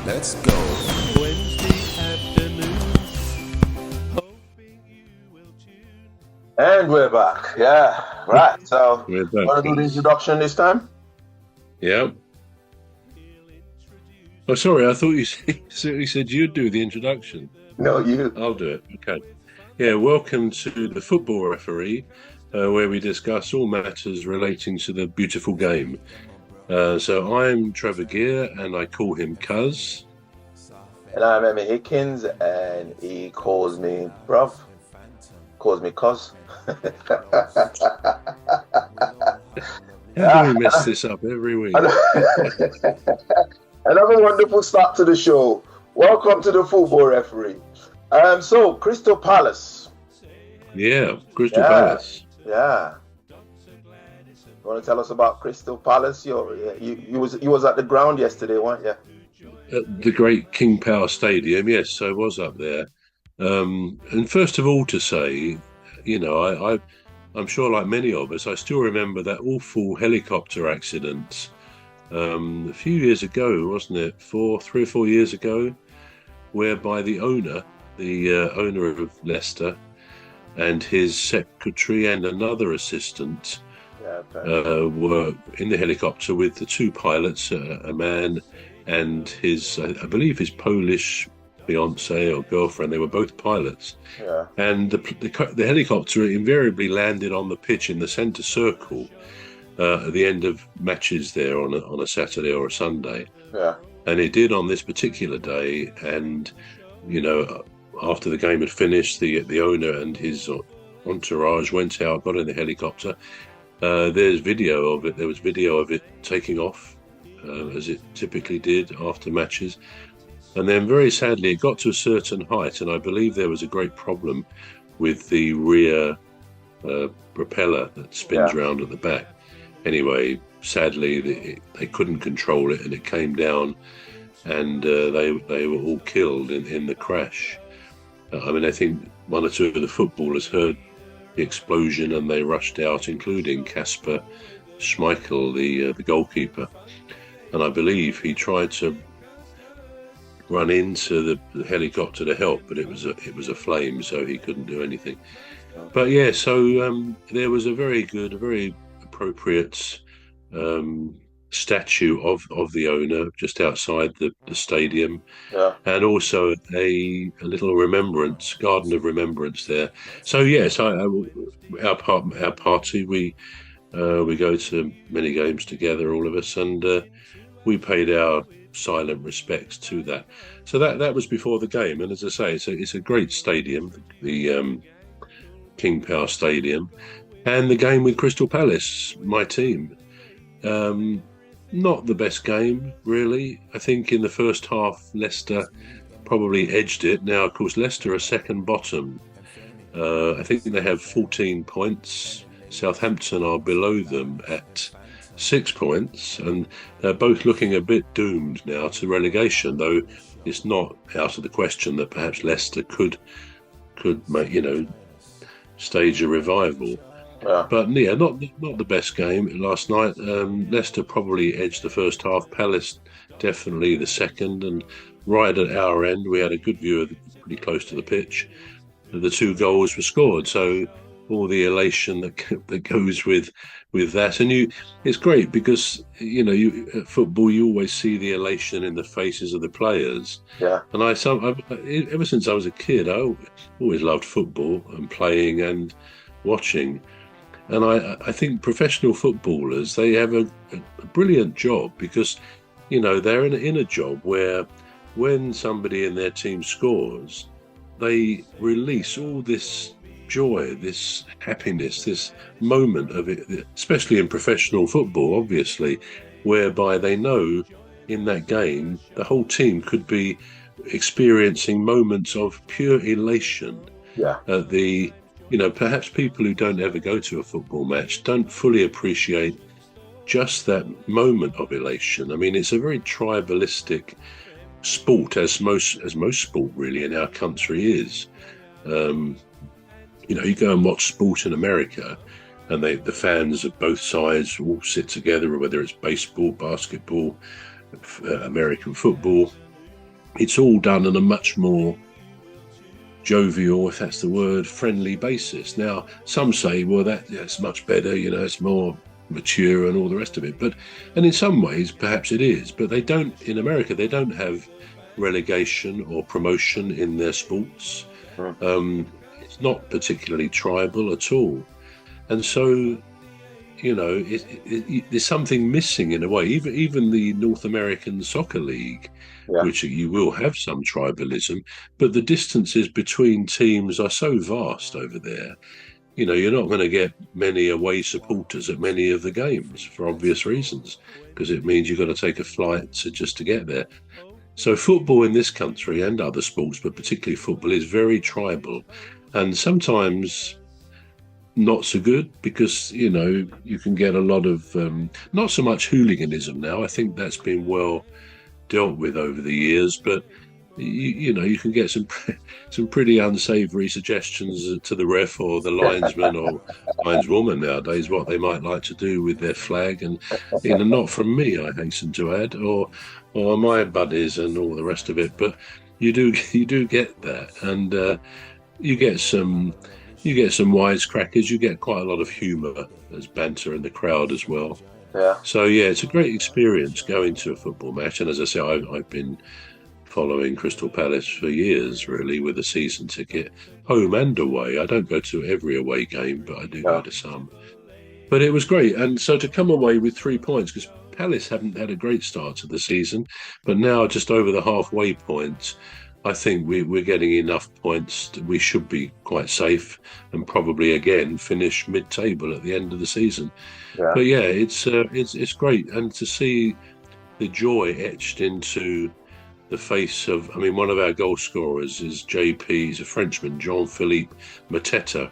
Let's go. Wednesday afternoons, hoping you will tune. And we're back. Yeah, right. So, We're back, want to do the guys. introduction this time? Yeah. Oh, sorry. I thought you said you'd do the introduction. No, you. I'll do it. Okay. Yeah. Welcome to the Football Referee, where we discuss all matters relating to the beautiful game. So I'm Trevor Gear, and I call him Cuz. And I'm Emmy Hikins, and he calls me bruv. Calls me cuz. How do we mess this up every week? Another wonderful start to the show. Welcome to the Football Referee. So Crystal Palace. Yeah, Crystal Palace. Yeah. You want to tell us about Crystal Palace? You was at the ground yesterday, weren't you? At the great King Power Stadium, yes, I was up there. And first of all, to say, you know, I'm sure, like many of us, I still remember that awful helicopter accident a few years ago, wasn't it? 3 or 4 years ago, whereby the owner of Leicester, and his secretary and another assistant were in the helicopter with the two pilots, a man and his, I believe, his Polish fiance or girlfriend. They were both pilots. Yeah. And the helicopter invariably landed on the pitch in the centre circle at the end of matches there on a Saturday or a Sunday. Yeah. And it did on this particular day. And, you know, after the game had finished, the owner and his entourage went out, got in the helicopter. There's video of it. There was video of it taking off, as it typically did after matches. And then, very sadly, it got to a certain height, and I believe there was a great problem with the rear propeller that spins round at the back. Anyway, sadly, they couldn't control it, and it came down, and they were all killed in the crash. I mean, I think one or two of the footballers heard the explosion, and they rushed out, including Kasper Schmeichel, the goalkeeper. And I believe he tried to run into the helicopter to help, but it was a flame, so he couldn't do anything. But yeah, so there was a very appropriate statue of the owner just outside the stadium, and also a little garden of remembrance there. So yes, our party, we go to many games together, all of us, and we paid our silent respects to that. So that was before the game, and as I say, it's a great stadium, the King Power Stadium, and the game with Crystal Palace, my team. Not the best game, really. I think in the first half, Leicester probably edged it. Now, of course, Leicester are second bottom. I think they have 14 points. Southampton are below them at 6 points, and they're both looking a bit doomed now to relegation, though it's not out of the question that perhaps Leicester could make, stage a revival. But yeah, not the best game last night. Leicester probably edged the first half, Palace definitely the second, and right at our end we had a good view of pretty close to the pitch. The two goals were scored, so all the elation that goes with that, and it's great because at football you always see the elation in the faces of the players. Yeah. And ever since I was a kid, I always loved football and playing and watching. And I think professional footballers, they have a brilliant job because, they're in a job where when somebody in their team scores, they release all this joy, this happiness, this moment of it, especially in professional football, obviously, whereby they know in that game the whole team could be experiencing moments of pure elation. Yeah. Perhaps people who don't ever go to a football match don't fully appreciate just that moment of elation. I mean, it's a very tribalistic sport, as most sport really in our country is. You go and watch sport in America, and the fans of both sides all sit together, whether it's baseball, basketball, American football, it's all done on a much more jovial, if that's the word, friendly basis. Now, some say, well, that's much better, it's more mature and all the rest of it. And in some ways, perhaps it is. But they don't, in America, they don't have relegation or promotion in their sports. It's not particularly tribal at all. And so, there's something missing in a way. Even the North American Soccer League, which you will have some tribalism, but the distances between teams are so vast over there. You're not going to get many away supporters at many of the games for obvious reasons, because it means you've got to take a flight just to get there. So football in this country and other sports, but particularly football, is very tribal, and sometimes not so good, because you can get a lot of not so much hooliganism now. I think that's been well dealt with over the years, but you can get some pretty unsavoury suggestions to the ref or the linesman or lineswoman nowadays what they might like to do with their flag, and not from me, I hasten to add, or my buddies and all the rest of it. But you do get that, and you get some wisecrackers. You get quite a lot of humour as banter in the crowd as well. Yeah. So it's a great experience going to a football match. And as I say, I've been following Crystal Palace for years, really, with a season ticket, home and away. I don't go to every away game, but I do go to some. But it was great. And so to come away with 3 points, because Palace haven't had a great start to the season, but now just over the halfway point, I think we're getting enough points. We should be quite safe and probably again finish mid-table at the end of the season. Yeah. But it's great, and to see the joy etched into the face of, one of our goal scorers is JP. He's a Frenchman, Jean-Philippe Mateta,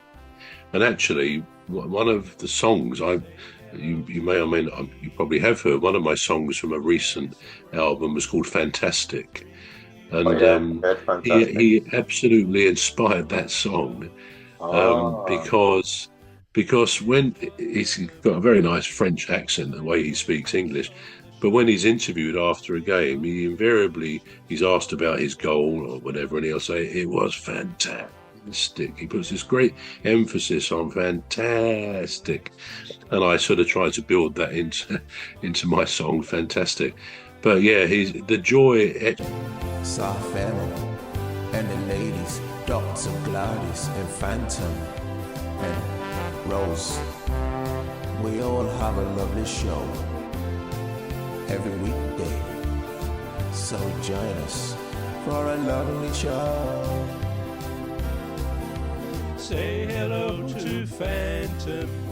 and actually one of the songs you may or may not, you probably have heard. One of my songs from a recent album was called Fantastic. And he absolutely inspired that song, because when he's got a very nice French accent, the way he speaks English, but when he's interviewed after a game, he's asked about his goal or whatever, and he'll say it was fantastic. He puts this great emphasis on fantastic, and I sort of try to build that into my song, Fantastic. But he's the joy. Soft Family and the ladies, Dr. Gladys and Phantom and Rose. We all have a lovely show every weekday, so join us for a lovely show. Say hello to Phantom.